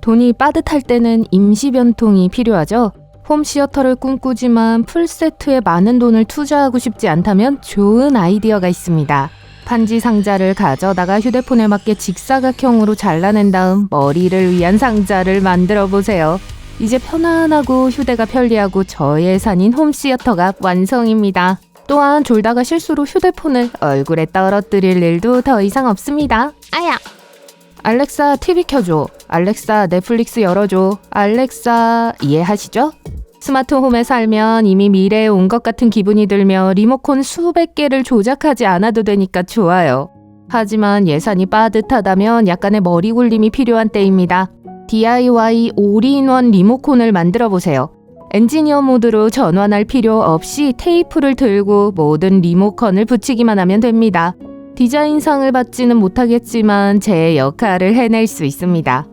돈이 빠듯할 때는 임시 변통이 필요하죠. 홈시어터를 꿈꾸지만 풀세트에 많은 돈을 투자하고 싶지 않다면 좋은 아이디어가 있습니다. 판지 상자를 가져다가 휴대폰에 맞게 직사각형으로 잘라낸 다음 머리를 위한 상자를 만들어 보세요. 이제 편안하고 휴대가 편리하고 저예산인 홈시어터가 완성입니다. 또한 졸다가 실수로 휴대폰을 얼굴에 떨어뜨릴 일도 더 이상 없습니다. 아야! 알렉사 TV 켜줘. 알렉사 넷플릭스 열어줘. 알렉사 이해하시죠? 스마트홈에 살면 이미 미래에 온 것 같은 기분이 들며 리모컨 수백 개를 조작하지 않아도 되니까 좋아요. 하지만 예산이 빠듯하다면 약간의 머리 굴림이 필요한 때입니다. DIY 올인원 리모컨을 만들어 보세요. 엔지니어 모드로 전환할 필요 없이 테이프를 들고 모든 리모컨을 붙이기만 하면 됩니다. 디자인상을 받지는 못하겠지만 제 역할을 해낼 수 있습니다.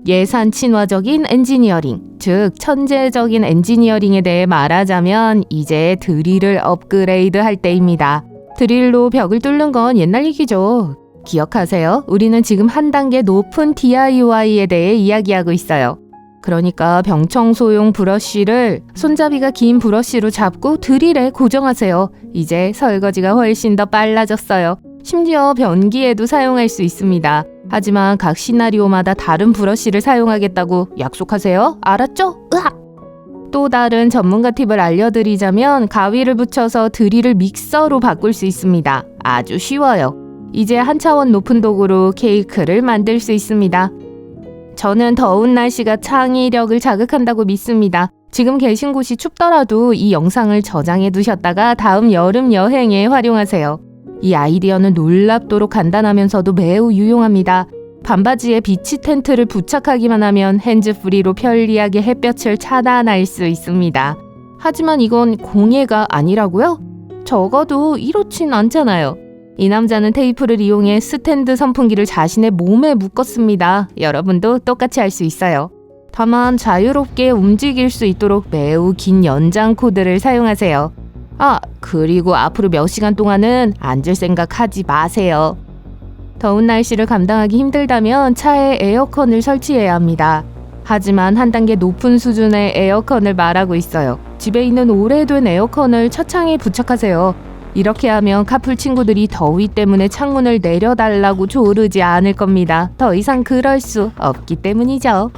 예산 친화적인 엔지니어링, 즉 천재적인 엔지니어링에 대해 말하자면 이제 드릴을 업그레이드 할 때입니다. 드릴로 벽을 뚫는 건 옛날 얘기죠. 기억하세요? 우리는 지금 한 단계 높은 DIY에 대해 이야기하고 있어요. 그러니까 병청소용 브러쉬를 손잡이가 긴 브러쉬로 잡고 드릴에 고정하세요. 이제 설거지가 훨씬 더 빨라졌어요. 심지어 변기에도 사용할 수 있습니다. 하지만 각 시나리오마다 다른 브러쉬를 사용하겠다고 약속하세요. 알았죠? 으악! 또 다른 전문가 팁을 알려드리자면 가위를 붙여서 드릴을 믹서로 바꿀 수 있습니다. 아주 쉬워요. 이제 한 차원 높은 도구로 케이크를 만들 수 있습니다. 저는 더운 날씨가 창의력을 자극한다고 믿습니다. 지금 계신 곳이 춥더라도 이 영상을 저장해 두셨다가 다음 여름 여행에 활용하세요. 이 아이디어는 놀랍도록 간단하면서도 매우 유용합니다. 반바지에 비치 텐트를 부착하기만 하면 핸즈프리로 편리하게 햇볕을 차단할 수 있습니다. 하지만 이건 공예가 아니라고요? 적어도 이렇진 않잖아요. 이 남자는 테이프를 이용해 스탠드 선풍기를 자신의 몸에 묶었습니다. 여러분도 똑같이 할 수 있어요. 다만 자유롭게 움직일 수 있도록 매우 긴 연장 코드를 사용하세요. 그리고 앞으로 몇 시간 동안은 앉을 생각 하지 마세요. 더운 날씨를 감당하기 힘들다면 차에 에어컨을 설치해야 합니다. 하지만 한 단계 높은 수준의 에어컨을 말하고 있어요. 집에 있는 오래된 에어컨을 차창에 부착하세요. 이렇게 하면 카풀 친구들이 더위 때문에 창문을 내려달라고 조르지 않을 겁니다. 더 이상 그럴 수 없기 때문이죠.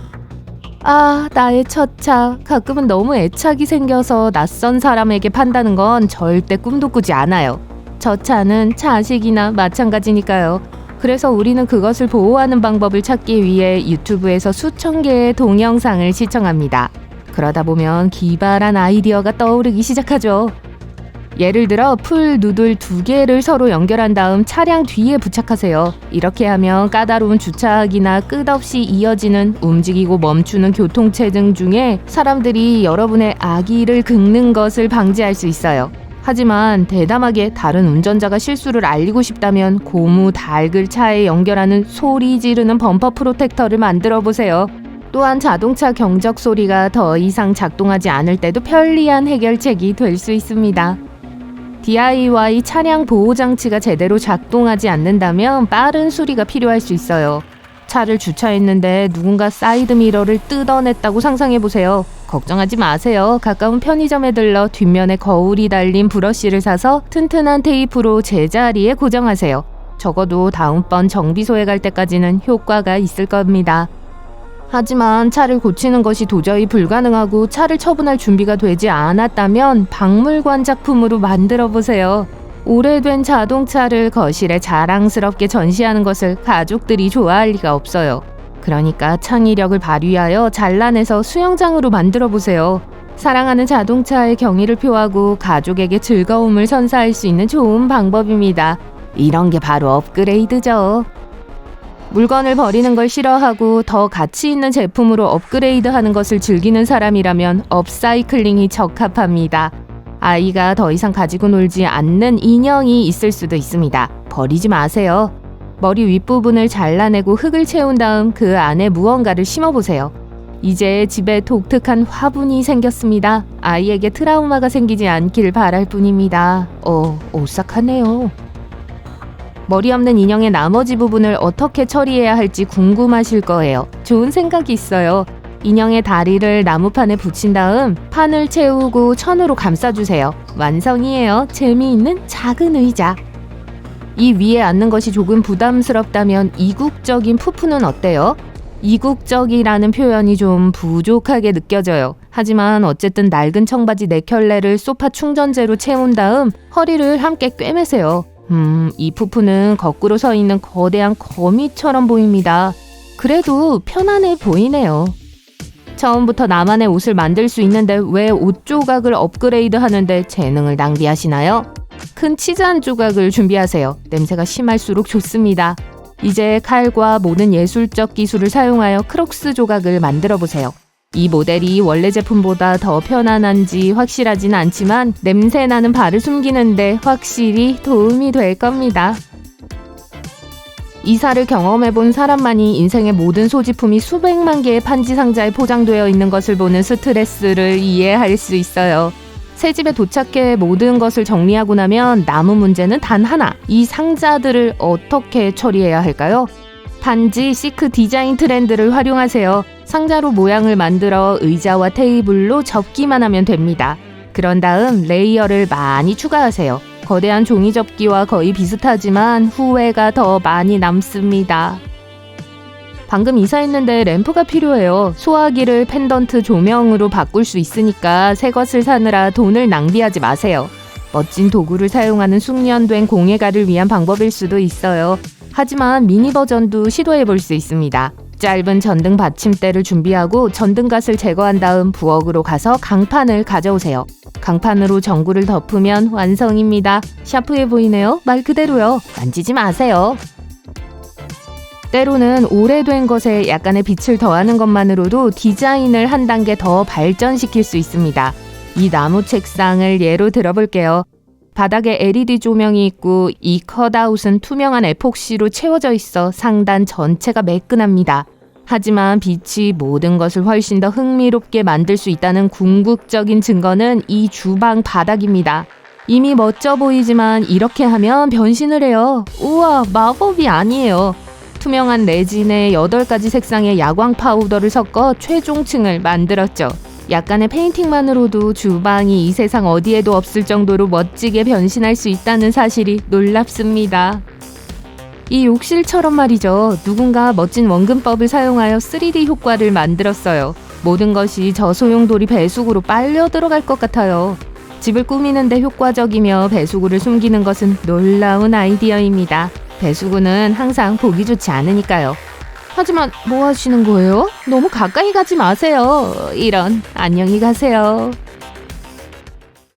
나의 첫 차. 가끔은 너무 애착이 생겨서 낯선 사람에게 판다는 건 절대 꿈도 꾸지 않아요. 저 차는 자식이나 마찬가지니까요. 그래서 우리는 그것을 보호하는 방법을 찾기 위해 유튜브에서 수천 개의 동영상을 시청합니다. 그러다 보면 기발한 아이디어가 떠오르기 시작하죠. 예를 들어 풀 누들 2개를 서로 연결한 다음 차량 뒤에 부착하세요. 이렇게 하면 까다로운 주차하기나 끝없이 이어지는 움직이고 멈추는 교통체증 중에 사람들이 여러분의 아기를 긁는 것을 방지할 수 있어요. 하지만 대담하게 다른 운전자가 실수를 알리고 싶다면 고무 닭을 차에 연결하는 소리 지르는 범퍼 프로텍터를 만들어 보세요. 또한 자동차 경적 소리가 더 이상 작동하지 않을 때도 편리한 해결책이 될 수 있습니다. DIY 차량 보호장치가 제대로 작동하지 않는다면 빠른 수리가 필요할 수 있어요. 차를 주차했는데 누군가 사이드미러를 뜯어냈다고 상상해보세요. 걱정하지 마세요. 가까운 편의점에 들러 뒷면에 거울이 달린 브러쉬를 사서 튼튼한 테이프로 제자리에 고정하세요. 적어도 다음번 정비소에 갈 때까지는 효과가 있을 겁니다. 하지만 차를 고치는 것이 도저히 불가능하고 차를 처분할 준비가 되지 않았다면 박물관 작품으로 만들어 보세요. 오래된 자동차를 거실에 자랑스럽게 전시하는 것을 가족들이 좋아할 리가 없어요. 그러니까 창의력을 발휘하여 잘라내서 수영장으로 만들어 보세요. 사랑하는 자동차의 경의를 표하고 가족에게 즐거움을 선사할 수 있는 좋은 방법입니다. 이런 게 바로 업그레이드죠. 물건을 버리는 걸 싫어하고 더 가치 있는 제품으로 업그레이드하는 것을 즐기는 사람이라면 업사이클링이 적합합니다. 아이가 더 이상 가지고 놀지 않는 인형이 있을 수도 있습니다. 버리지 마세요. 머리 윗부분을 잘라내고 흙을 채운 다음 그 안에 무언가를 심어보세요. 이제 집에 독특한 화분이 생겼습니다. 아이에게 트라우마가 생기지 않길 바랄 뿐입니다. 오싹하네요. 머리 없는 인형의 나머지 부분을 어떻게 처리해야 할지 궁금하실 거예요. 좋은 생각이 있어요. 인형의 다리를 나무판에 붙인 다음 판을 채우고 천으로 감싸주세요. 완성이에요. 재미있는 작은 의자. 이 위에 앉는 것이 조금 부담스럽다면 이국적인 푸푸는 어때요? 이국적이라는 표현이 좀 부족하게 느껴져요. 하지만 어쨌든 낡은 청바지 4켤레를 소파 충전재로 채운 다음 허리를 함께 꿰매세요. 이 푸푸는 거꾸로 서 있는 거대한 거미처럼 보입니다. 그래도 편안해 보이네요. 처음부터 나만의 옷을 만들 수 있는데 왜 옷 조각을 업그레이드 하는데 재능을 낭비하시나요? 큰 치즈 한 조각을 준비하세요. 냄새가 심할수록 좋습니다. 이제 칼과 모든 예술적 기술을 사용하여 크록스 조각을 만들어 보세요. 이 모델이 원래 제품보다 더 편안한지 확실하진 않지만 냄새나는 발을 숨기는데 확실히 도움이 될 겁니다. 이사를 경험해본 사람만이 인생의 모든 소지품이 수백만 개의 판지 상자에 포장되어 있는 것을 보는 스트레스를 이해할 수 있어요. 새 집에 도착해 모든 것을 정리하고 나면 남은 문제는 단 하나. 이 상자들을 어떻게 처리해야 할까요? 단지 시크 디자인 트렌드를 활용하세요. 상자로 모양을 만들어 의자와 테이블로 접기만 하면 됩니다. 그런 다음 레이어를 많이 추가하세요. 거대한 종이 접기와 거의 비슷하지만 후회가 더 많이 남습니다. 방금 이사했는데 램프가 필요해요. 소화기를 펜던트 조명으로 바꿀 수 있으니까 새 것을 사느라 돈을 낭비하지 마세요. 멋진 도구를 사용하는 숙련된 공예가를 위한 방법일 수도 있어요. 하지만 미니 버전도 시도해 볼 수 있습니다. 짧은 전등 받침대를 준비하고 전등갓을 제거한 다음 부엌으로 가서 강판을 가져오세요. 강판으로 전구를 덮으면 완성입니다. 샤프해 보이네요? 말 그대로요. 만지지 마세요. 때로는 오래된 것에 약간의 빛을 더하는 것만으로도 디자인을 한 단계 더 발전시킬 수 있습니다. 이 나무 책상을 예로 들어볼게요. 바닥에 LED 조명이 있고 이 컷아웃은 투명한 에폭시로 채워져 있어 상단 전체가 매끈합니다. 하지만 빛이 모든 것을 훨씬 더 흥미롭게 만들 수 있다는 궁극적인 증거는 이 주방 바닥입니다. 이미 멋져 보이지만 이렇게 하면 변신을 해요. 우와, 마법이 아니에요. 투명한 레진에 8가지 색상의 야광 파우더를 섞어 최종층을 만들었죠. 약간의 페인팅만으로도 주방이 이 세상 어디에도 없을 정도로 멋지게 변신할 수 있다는 사실이 놀랍습니다. 이 욕실처럼 말이죠. 누군가 멋진 원근법을 사용하여 3D 효과를 만들었어요. 모든 것이 저소용돌이 배수구로 빨려 들어갈 것 같아요. 집을 꾸미는데 효과적이며 배수구를 숨기는 것은 놀라운 아이디어입니다. 배수구는 항상 보기 좋지 않으니까요. 하지만 뭐 하시는 거예요? 너무 가까이 가지 마세요. 이런, 안녕히 가세요.